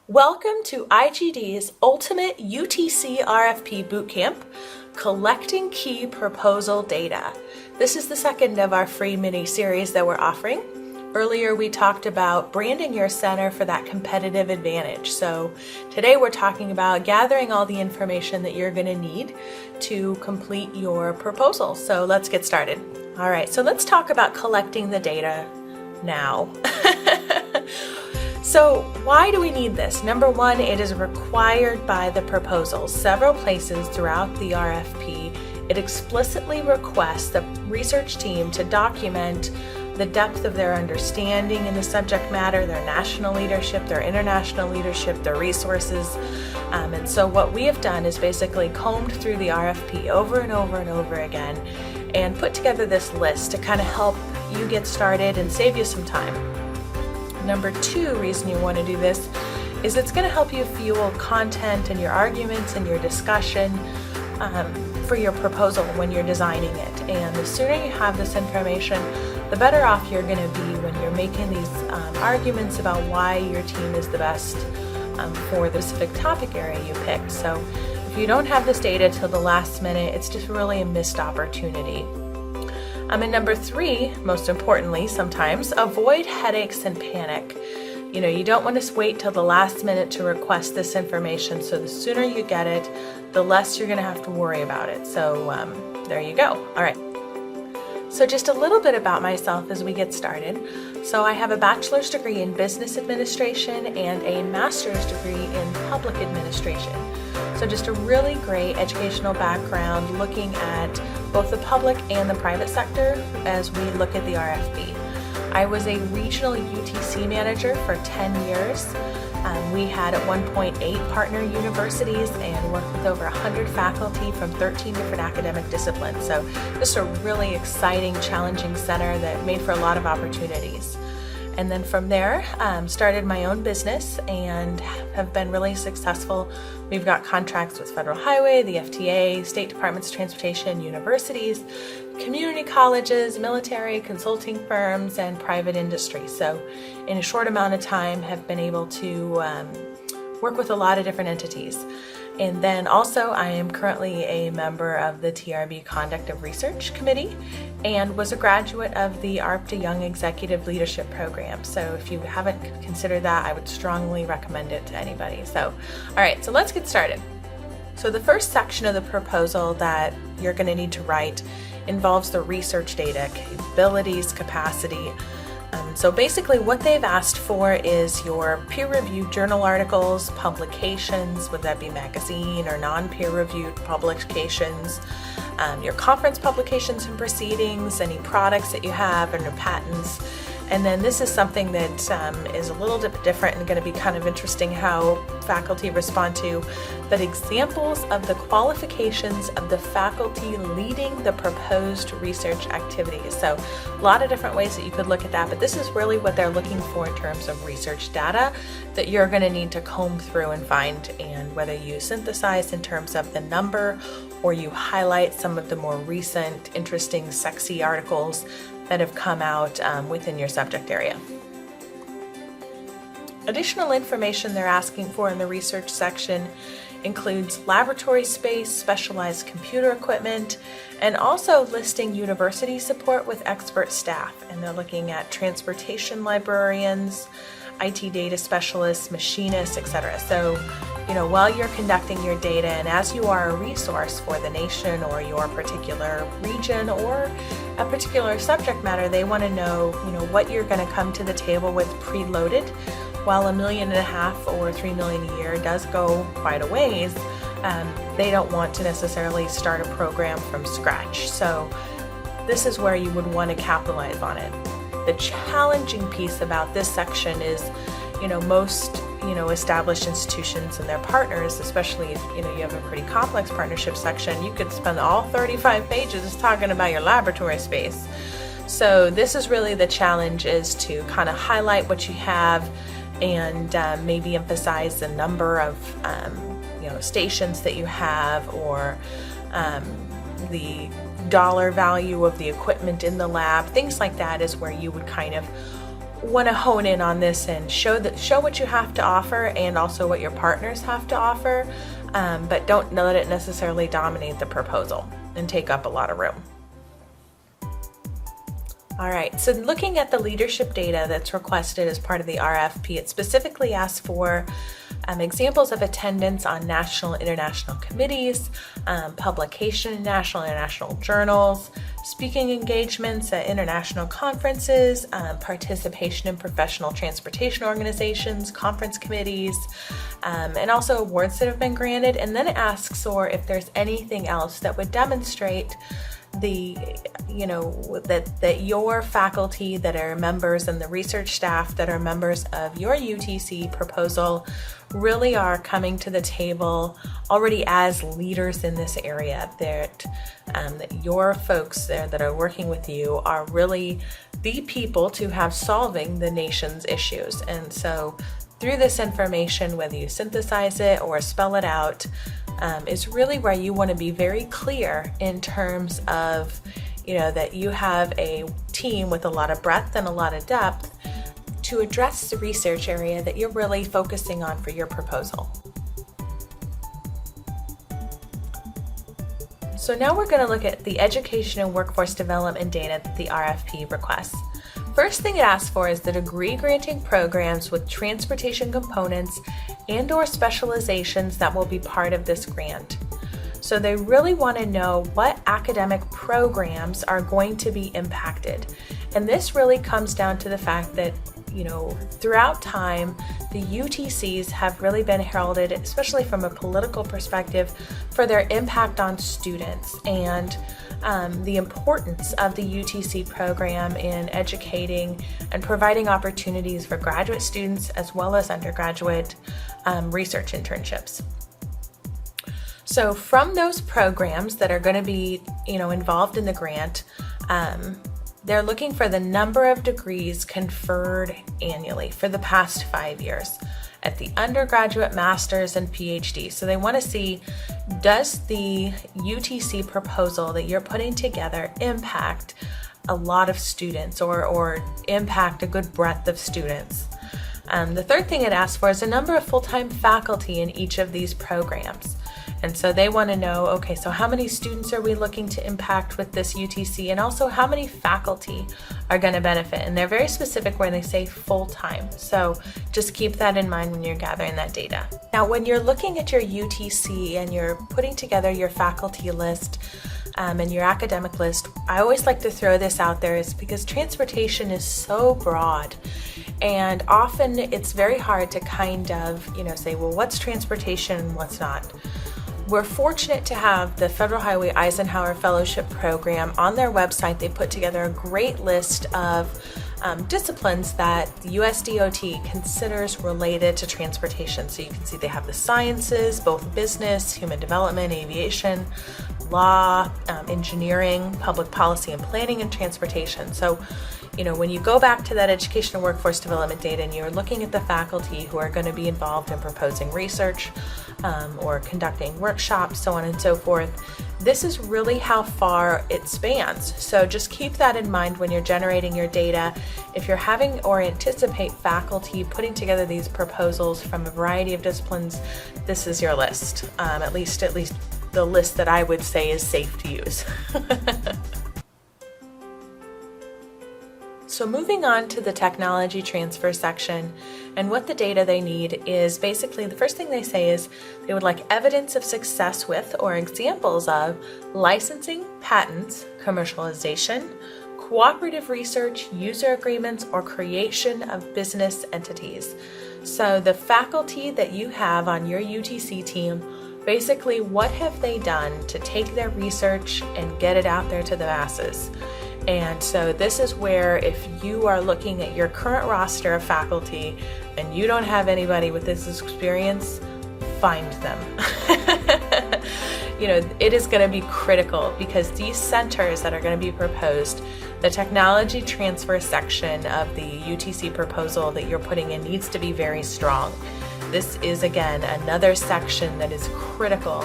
Welcome to IGD's Ultimate UTC RFP Bootcamp, Collecting Key Proposal Data. This is the second of our free mini-series that we're offering. Earlier we talked about branding your center for that competitive advantage. So today we're talking about gathering all the information that you're going to need to complete your proposal. So let's get started. All right, so let's talk about collecting the data now. So why do we need this? Number one, it is required by the proposal. Several places throughout the RFP, it explicitly requests the research team to document the depth of their understanding in the subject matter, their national leadership, their international leadership, their resources. And so what we have done is basically combed through the RFP over and over and over again and put together this list to kind of help you get started and save you some time. Number two reason you want to do this is it's going to help you fuel content and your arguments and your discussion for your proposal when you're designing it. And the sooner you have this information, the better off you're going to be when you're making these arguments about why your team is the best for the specific topic area you picked. So if you don't have this data till the last minute, it's just really a missed opportunity. And number three, most importantly, sometimes avoid headaches and panic. You don't want to wait till the last minute to request this information. So the sooner you get it, the less you're going to have to worry about it. So there you go. All right. So just a little bit about myself as we get started. So I have a bachelor's degree in business administration and a master's degree in public administration. So just a really great educational background looking at both the public and the private sector as we look at the RFP. I was a regional UTC manager for 10 years. We had at one point 8 partner universities and worked with over 100 faculty from 13 different academic disciplines. So just a really exciting, challenging center that made for a lot of opportunities. And then from there, started my own business and have been really successful. We've got contracts with Federal Highway, the FTA, State Departments of Transportation, universities, community colleges, military, consulting firms, and private industry. So in a short amount of time, have been able to work with a lot of different entities. And then also I am currently a member of the TRB Conduct of Research Committee and was a graduate of the ARPTA Young Executive Leadership Program. So if you haven't considered that, I would strongly recommend it to anybody. So, all right, so let's get started. So the first section of the proposal that you're going to need to write involves the research data, capabilities, capacity. So basically what they've asked for is your peer-reviewed journal articles, publications, would that be magazine or non-peer-reviewed publications, your conference publications and proceedings, any products that you have, and your patents. And then this is something that is a little bit different and going to be kind of interesting how faculty respond to, but examples of the qualifications of the faculty leading the proposed research activities. So a lot of different ways that you could look at that, but this is really what they're looking for in terms of research data that you're going to need to comb through and find, and whether you synthesize in terms of the number or you highlight some of the more recent, interesting, sexy articles that have come out within your subject area. Additional information they're asking for in the research section includes laboratory space, specialized computer equipment, and also listing university support with expert staff. And they're looking at transportation librarians, IT data specialists, machinists, etc. So, while you're conducting your data and as you are a resource for the nation or your particular region or a particular subject matter, they want to know, what you're going to come to the table with preloaded. While $1.5 million or $3 million a year does go quite a ways, they don't want to necessarily start a program from scratch. So this is where you would want to capitalize on it. The challenging piece about this section is, most established institutions and their partners, especially if you have a pretty complex partnership section, you could spend all 35 pages talking about your laboratory space. So this is really the challenge, is to kind of highlight what you have and maybe emphasize the number of stations that you have, or the dollar value of the equipment in the lab. Things like that is where you would kind of want to hone in on this and show what you have to offer and also what your partners have to offer, but don't let it necessarily dominate the proposal and take up a lot of room. All right, so looking at the leadership data that's requested as part of the RFP, it specifically asks for examples of attendance on national and international committees, publication in national and international journals, speaking engagements at international conferences, participation in professional transportation organizations, conference committees, and also awards that have been granted. And then it asks for if there's anything else that would demonstrate that your faculty that are members and the research staff that are members of your UTC proposal really are coming to the table already as leaders in this area, that your folks there that are working with you are really the people to have solving the nation's issues. And so through this information, whether you synthesize it or spell it out, is really where you want to be very clear in terms of, that you have a team with a lot of breadth and a lot of depth to address the research area that you're really focusing on for your proposal. So now we're going to look at the education and workforce development data that the RFP requests. First thing it asks for is the degree granting programs with transportation components and/or specializations that will be part of this grant. So they really want to know what academic programs are going to be impacted. And this really comes down to the fact that, throughout time, the UTCs have really been heralded, especially from a political perspective, for their impact on students and the importance of the UTC program in educating and providing opportunities for graduate students as well as undergraduate research internships. So from those programs that are going to be, involved in the grant, they're looking for the number of degrees conferred annually for the past 5 years at the undergraduate, master's, and PhD. So they want to see, does the UTC proposal that you're putting together impact a lot of students or impact a good breadth of students? The third thing it asks for is a number of full-time faculty in each of these programs. And so they want to know, okay, so how many students are we looking to impact with this UTC, and also how many faculty are going to benefit? And they're very specific when they say full-time. So just keep that in mind when you're gathering that data. Now, when you're looking at your UTC and you're putting together your faculty list and your academic list, I always like to throw this out there is because transportation is so broad. And often it's very hard to kind of, say, well, what's transportation and what's not? We're fortunate to have the Federal Highway Eisenhower Fellowship Program. On their website, they put together a great list of disciplines that the USDOT considers related to transportation. So you can see they have the sciences, both business, human development, aviation, law, engineering, public policy and planning, and transportation. So, when you go back to that education and workforce development data and you're looking at the faculty who are going to be involved in proposing research or conducting workshops, so on and so forth, this is really how far it spans. So just keep that in mind when you're generating your data. If you're having or anticipate faculty putting together these proposals from a variety of disciplines, this is your list. At least the list that I would say is safe to use. So moving on to the technology transfer section, and what the data they need is basically the first thing they say is they would like evidence of success with or examples of licensing, patents, commercialization, cooperative research, user agreements, or creation of business entities. So the faculty that you have on your UTC team, basically what have they done to take their research and get it out there to the masses? And so this is where if you are looking at your current roster of faculty and you don't have anybody with this experience, find them. It is going to be critical because these centers that are going to be proposed, the technology transfer section of the UTC proposal that you're putting in needs to be very strong. This is, again, another section that is critical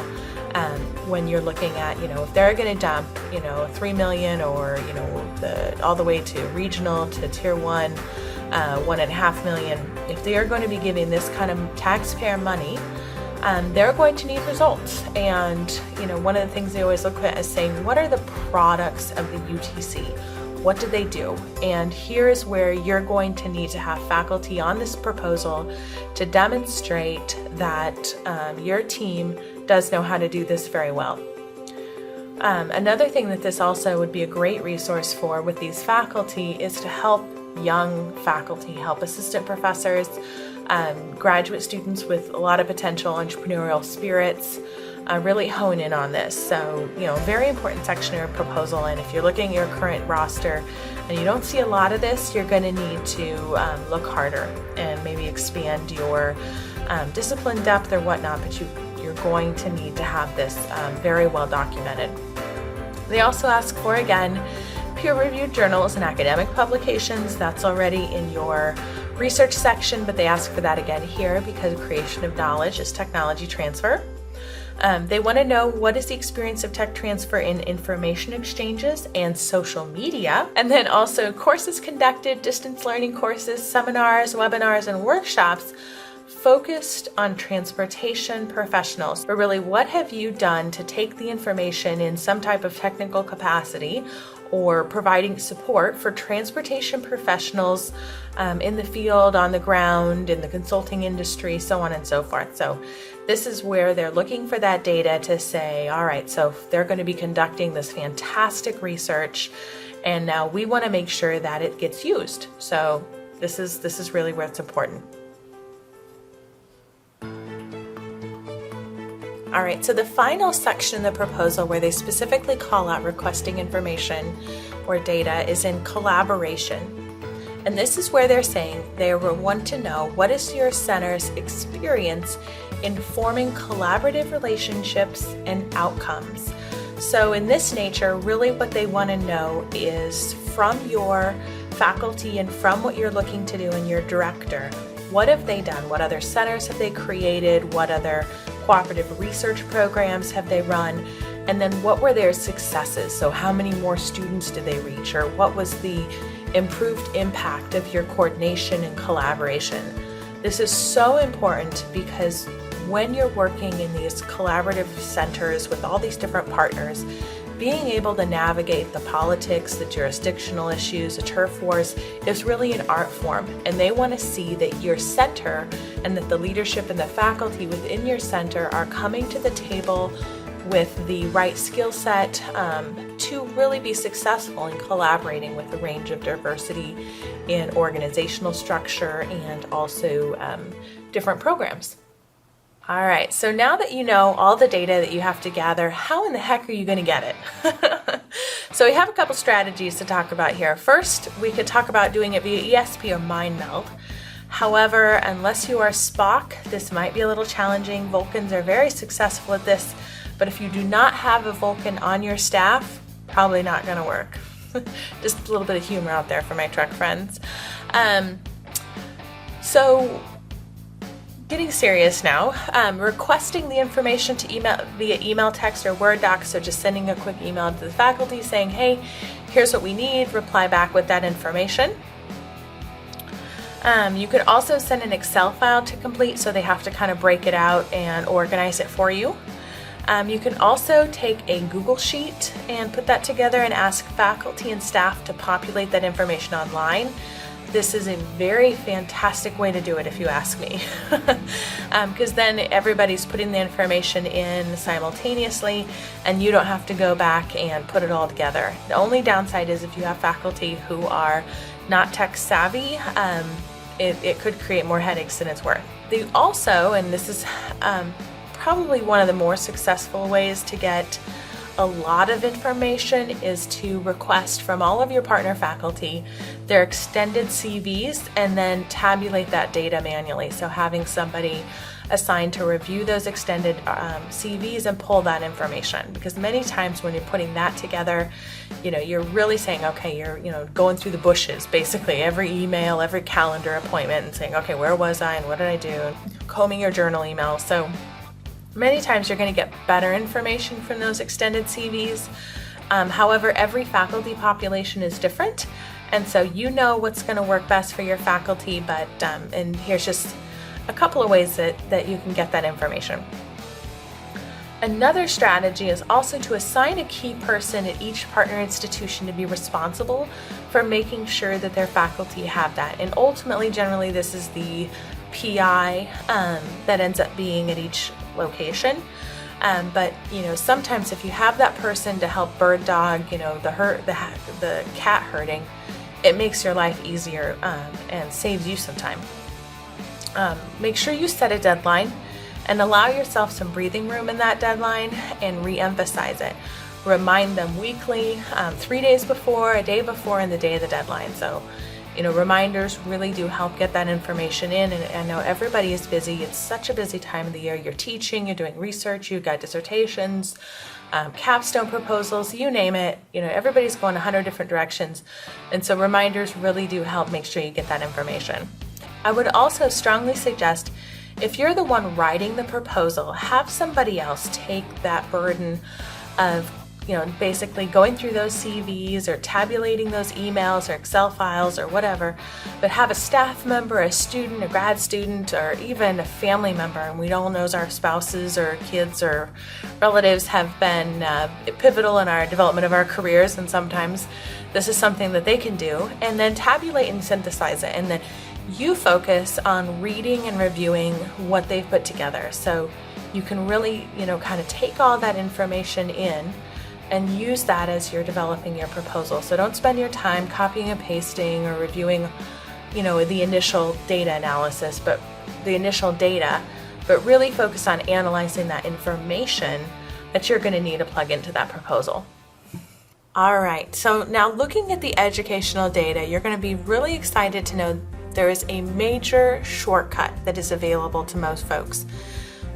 when you're looking at, if they're going to dump, $3 million or, all the way to regional to tier 1 1.5 million, if they are going to be giving this kind of taxpayer money, they're going to need results. And one of the things they always look at is saying, what are the products of the UTC? What do they do? And here's where you're going to need to have faculty on this proposal to demonstrate that your team does know how to do this very well. Another thing that this also would be a great resource for with these faculty is to help young faculty, help assistant professors, graduate students with a lot of potential entrepreneurial spirits, really hone in on this. So, very important section of your proposal. And if you're looking at your current roster and you don't see a lot of this, you're going to need to look harder and maybe expand your discipline depth or whatnot, but you're going to need to have this very well documented. They also ask for, again, peer-reviewed journals and academic publications. That's already in your research section, but they ask for that again here because creation of knowledge is technology transfer. They want to know, what is the experience of tech transfer in information exchanges and social media? And then also courses conducted, distance learning courses, seminars, webinars, and workshops focused on transportation professionals. But really, what have you done to take the information in some type of technical capacity or providing support for transportation professionals in the field, on the ground, in the consulting industry, so on and so forth. So this is where they're looking for that data to say, all right, so they're going to be conducting this fantastic research, and now we want to make sure that it gets used. So this is really where it's important. All right, so the final section of the proposal where they specifically call out requesting information or data is in collaboration. And this is where they're saying they want to know, what is your center's experience in forming collaborative relationships and outcomes? So in this nature, really what they want to know is from your faculty and from what you're looking to do and your director, what have they done? What other centers have they created? What other cooperative research programs have they run? And then what were their successes? So how many more students did they reach? Or what was the improved impact of your coordination and collaboration? This is so important because when you're working in these collaborative centers with all these different partners, being able to navigate the politics, the jurisdictional issues, the turf wars is really an art form. And they want to see that your center and that the leadership and the faculty within your center are coming to the table with the right skill set to really be successful in collaborating with a range of diversity in organizational structure and also different programs. All right, so now that you know all the data that you have to gather, how in the heck are you going to get it? So we have a couple strategies to talk about here. First, we could talk about doing it via ESP or MindMeld. However, unless you are Spock, this might be a little challenging. Vulcans are very successful at this, but if you do not have a Vulcan on your staff, probably not going to work. Just a little bit of humor out there for my truck friends. So getting serious now, requesting the information to email via email, text, or Word doc. So just sending a quick email to the faculty saying, hey, here's what we need, reply back with that information. You could also send an Excel file to complete, so they have to kind of break it out and organize it for you. You can also take a Google Sheet and put that together and ask faculty and staff to populate that information online. This is a very fantastic way to do it, if you ask me, because then everybody's putting the information in simultaneously and you don't have to go back and put it all together. The only downside is if you have faculty who are not tech savvy, it could create more headaches than it's worth. They also, and this is probably one of the more successful ways to get a lot of information, is to request from all of your partner faculty their extended CVs and then tabulate that data manually. So having somebody assigned to review those extended CVs and pull that information, because many times when you're putting that together, you're really saying, okay, you're going through the bushes, basically every email, every calendar appointment, and saying, okay, where was I and what did I do? Combing your journal email. So many times you're going to get better information from those extended CVs. However, every faculty population is different, And so you know what's going to work best for your faculty, but and here's just a couple of ways that you can get that information. Another strategy is also to assign a key person at each partner institution to be responsible for making sure that their faculty have that. And ultimately, generally, this is the PI that ends up being at each location. But sometimes if you have that person to help bird dog, the cat herding, it makes your life easier and saves you some time. Make sure you set a deadline and allow yourself some breathing room in that deadline and re-emphasize it. Remind them weekly, 3 days before, a day before, and the day of the deadline. So, reminders really do help get that information in. And I know everybody is busy. It's such a busy time of the year. You're teaching, you're doing research, you've got dissertations, capstone proposals, you name it. Everybody's going 100 different directions. And so reminders really do help make sure you get that information. I would also strongly suggest, if you're the one writing the proposal, have somebody else take that burden of basically going through those CVs or tabulating those emails or Excel files or whatever, but have a staff member, a student, a grad student, or even a family member. And we all know our spouses or kids or relatives have been pivotal in our development of our careers, and sometimes this is something that they can do, and then tabulate and synthesize it. And then you focus on reading and reviewing what they've put together. So you can really, kind of take all that information in and use that as you're developing your proposal. So don't spend your time copying and pasting or reviewing, the initial data analysis, but really focus on analyzing that information that you're going to need to plug into that proposal. All right, so now looking at the educational data, you're going to be really excited to know there is a major shortcut that is available to most folks.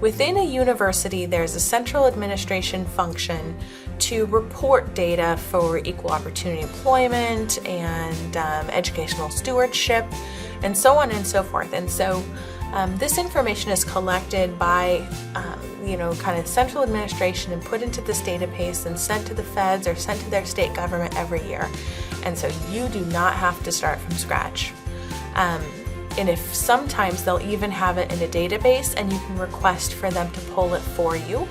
Within a university, there's a central administration function to report data for equal opportunity employment and educational stewardship and so on and so forth. And so this information is collected by kind of central administration and put into this database and sent to the feds or sent to their state government every year. And so you do not have to start from scratch. And if sometimes they'll even have it in a database and you can request for them to pull it for you.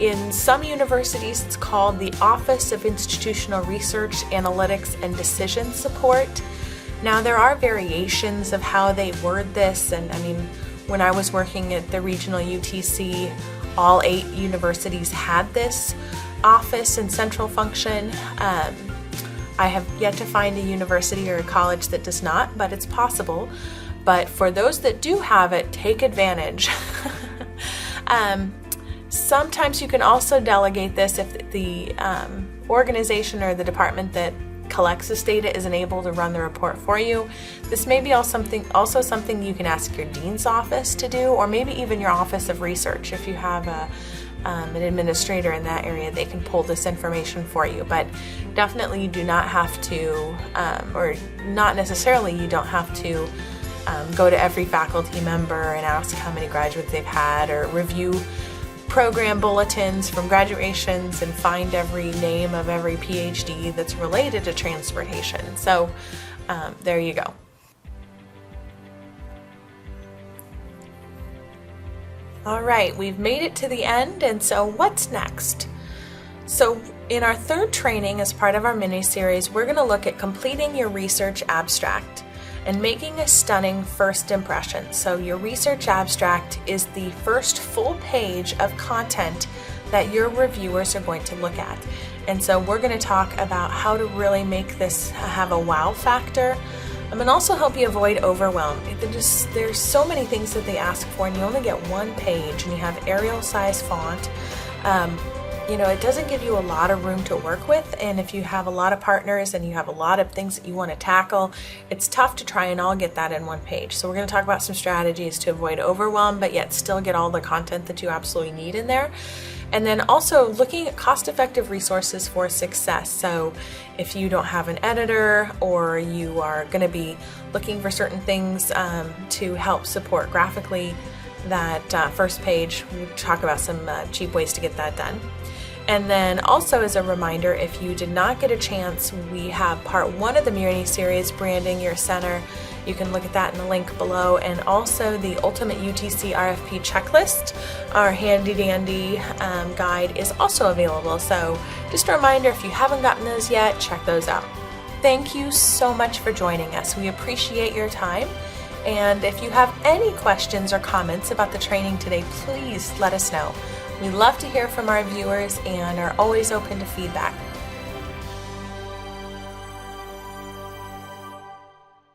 In some universities, it's called the Office of Institutional Research, Analytics, and Decision Support. Now, there are variations of how they word this, and when I was working at the regional UTC, all 8 universities had this office and central function. I have yet to find a university or a college that does not, but it's possible. But for those that do have it, take advantage. Sometimes you can also delegate this if the organization or the department that collects this data isn't able to run the report for you. This may be also something you can ask your dean's office to do, or maybe even your office of research. If you have an administrator in that area, they can pull this information for you. But definitely you do not have to, or not necessarily you don't have to go to every faculty member and ask how many graduates they've had, or review program bulletins from graduations and find every name of every PhD that's related to transportation. So there you go. All right, we've made it to the end, and so what's next? So in our 3rd training as part of our mini-series, we're going to look at completing your research abstract and making a stunning first impression. So your research abstract is the first full page of content that your reviewers are going to look at. And so we're going to talk about how to really make this have a wow factor, and also help you avoid overwhelm. There's so many things that they ask for, and you only get 1 page, and you have Arial size font. It doesn't give you a lot of room to work with, and if you have a lot of partners and you have a lot of things that you want to tackle, it's tough to try and all get that in 1 page. So we're going to talk about some strategies to avoid overwhelm, but yet still get all the content that you absolutely need in there. And then also looking at cost-effective resources for success. So if you don't have an editor, or you are going to be looking for certain things to help support graphically that first page, we'll talk about some cheap ways to get that done. And then also as a reminder, if you did not get a chance, we have part 1 of the mini series, Branding Your Center. You can look at that in the link below, and also the Ultimate UTC RFP Checklist, our handy dandy guide, is also available. So just a reminder, if you haven't gotten those yet, check those out. Thank you so much for joining us. We appreciate your time. And if you have any questions or comments about the training today, please let us know. We love to hear from our viewers and are always open to feedback.